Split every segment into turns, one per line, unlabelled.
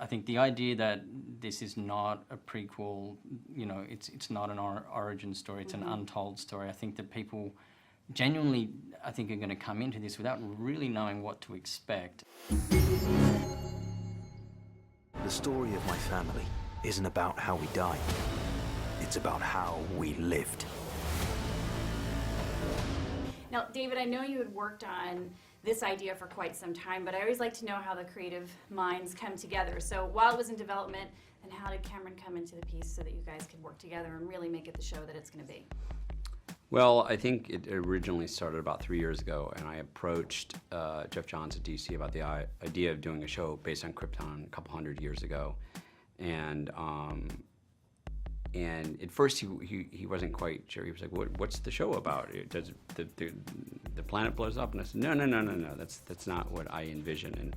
I think the idea that this is not a prequel, you know, it's not an origin story, it's an untold story. I think that people genuinely, I think, are going to come into this without really knowing what to expect.
The story of my family isn't about how we died. It's about how we lived.
Now, David, I know you had worked on this idea for quite some time, but I always like to know how the creative minds come together. So while it was in development, then how did Cameron come into the piece so that you guys could work together and really make it the show that it's going to be?
Well, I think it originally started about 3 years ago, and I approached Jeff Johns at DC about the idea of doing a show based on Krypton a couple hundred years ago. And at first he wasn't quite sure. He was like, "What's the show about? Does the planet blows up?" And I said, "No. That's not what I envision." And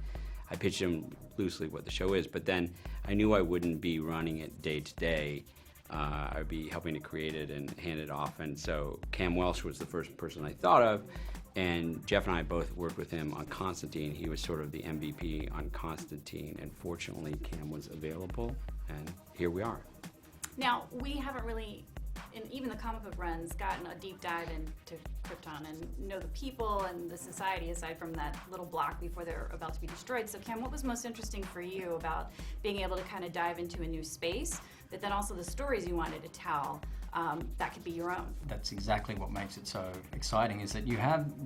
I pitched him loosely what the show is, but then I knew I wouldn't be running it day to day. I'd be helping to create it and hand it off. And so Cam Welsh was the first person I thought of, and Jeff and I both worked with him on Constantine. He was sort of the MVP on Constantine, and fortunately Cam was available, and here we are.
Now, we haven't really, in even the comic book runs, gotten a deep dive into Krypton and know the people and the society aside from that little block before they're about to be destroyed. So Cam, what was most interesting for you about being able to kind of dive into a new space, but then also the stories you wanted to tell that could be your own?
That's exactly what makes it so exciting, is that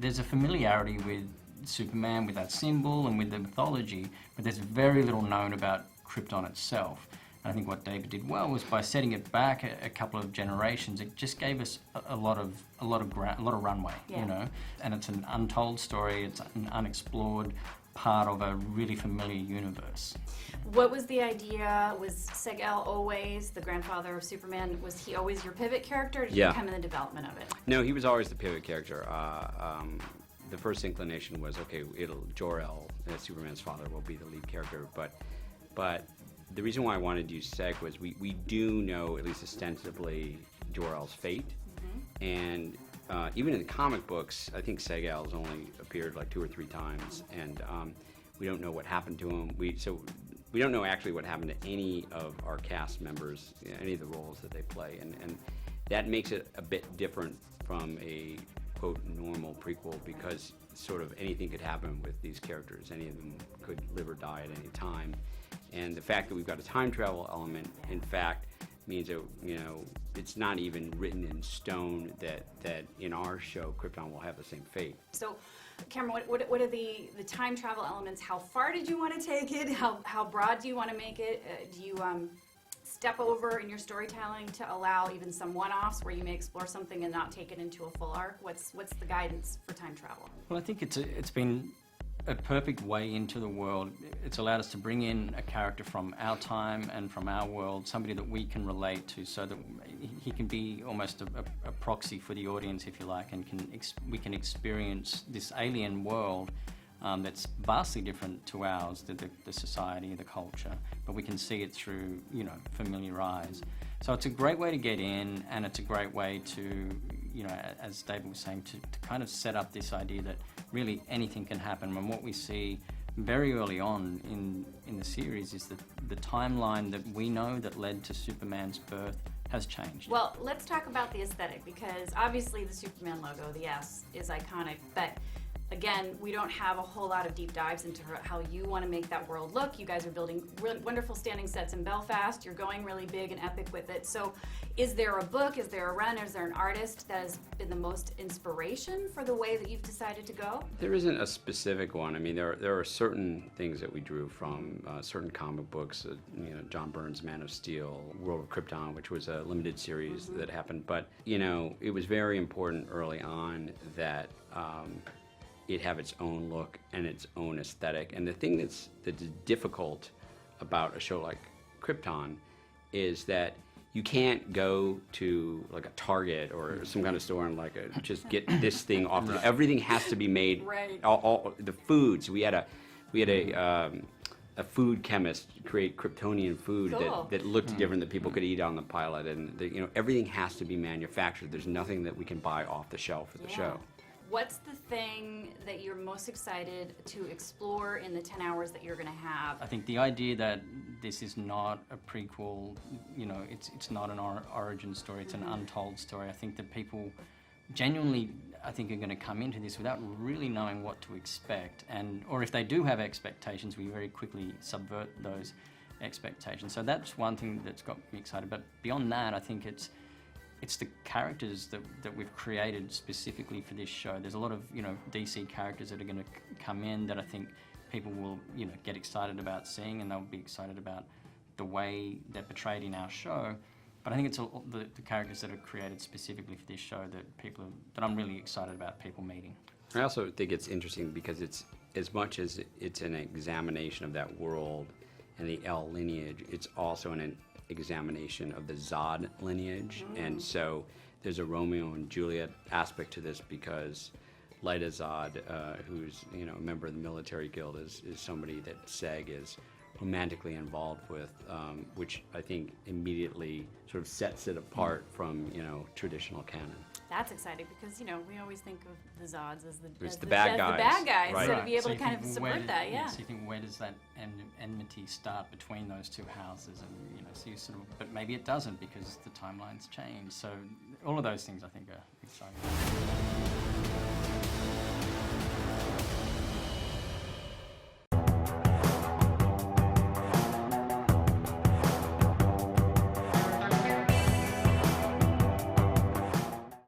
there's a familiarity with Superman, with that symbol and with the mythology, but there's very little known about Krypton itself. I think what David did well was by setting it back a couple of generations, it just gave us a lot of runway, you know. And it's an untold story. It's an unexplored part of a really familiar universe.
What was the idea? Was Kal-El always the grandfather of Superman? Was he always your pivot character? Or did you come in the development of it?
No, he was always the pivot character. The first inclination was, okay, Jor-El, Superman's father, will be the lead character, but the reason why I wanted to use Seg was we do know, at least ostensibly, Jor-El's fate. And even in the comic books, I think Seg-El's only appeared like 2 or 3 times, and we don't know what happened to him. So we don't know actually what happened to any of our cast members, any of the roles that they play, and that makes it a bit different from a, quote, normal prequel, because sort of anything could happen with these characters. Any of them could live or die at any time. And the fact that we've got a time travel element, in fact, means that, you know, it's not even written in stone that in our show, Krypton will have the same fate.
So, Cameron, what are the time travel elements? How far did you want to take it? How broad do you want to make it? Do you step over in your storytelling to allow even some one-offs where you may explore something and not take it into a full arc? What's the guidance for time travel?
Well, I think it's been a perfect way into the world. It's allowed us to bring in a character from our time and from our world, somebody that we can relate to, so that he can be almost a proxy for the audience, if you like, and we can experience this alien world that's vastly different to ours, the society, the culture, but we can see it through, you know, familiar eyes. So it's a great way to get in, and it's a great way to, you know, as David was saying, to kind of set up this idea that really anything can happen. And what we see very early on in the series is that the timeline that we know that led to Superman's birth has changed.
Well, let's talk about the aesthetic, because obviously the Superman logo, the S, is iconic, but again, we don't have a whole lot of deep dives into how you want to make that world look. You guys are building wonderful standing sets in Belfast. You're going really big and epic with it. So is there a book, is there a run, is there an artist that has been the most inspiration for the way that you've decided to go?
There isn't a specific one. I mean, there are certain things that we drew from certain comic books, you know, John Byrne's Man of Steel, World of Krypton, which was a limited series that happened. But, you know, it was very important early on that it have its own look and its own aesthetic. And the thing that's difficult about a show like Krypton is that you can't go to like a Target or some kind of store and like just get this thing off. Right. Everything has to be made.
Right.
All the foods. We had a food chemist create Kryptonian food. Cool. that looked different that people could eat on the pilot, and you know, everything has to be manufactured. There's nothing that we can buy off the shelf for the show.
What's the thing that you're most excited to explore in the 10 hours that you're going to have?
I think the idea that this is not a prequel, you know, it's not an origin story, it's an untold story. I think that people genuinely, I think, are going to come into this without really knowing what to expect, or if they do have expectations, we very quickly subvert those expectations. So that's one thing that's got me excited. But beyond that, I think it's the characters that we've created specifically for this show. There's a lot of, you know, DC characters that are going to come in that I think people will, you know, get excited about seeing, and they'll be excited about the way they're portrayed in our show. But I think it's the characters that are created specifically for this show that I'm really excited about people meeting.
I also think it's interesting because it's, as much as it's an examination of that world and the L lineage, it's also an examination of the Zod lineage. And so there's a Romeo and Juliet aspect to this, because Lyta Zod, who's, you know, a member of the military guild, is somebody that Seg is romantically involved with, which I think immediately sort of sets it apart from, you know, traditional canon.
That's exciting because, you know, we always think of the Zods as
the bad guys.
Right. So to be able
So
to
you
kind of
think,
subvert that, yeah.
So you think, where does that enmity start between those two houses? And, you know, so you sort of, but maybe it doesn't because the timelines change. So all of those things I think are exciting.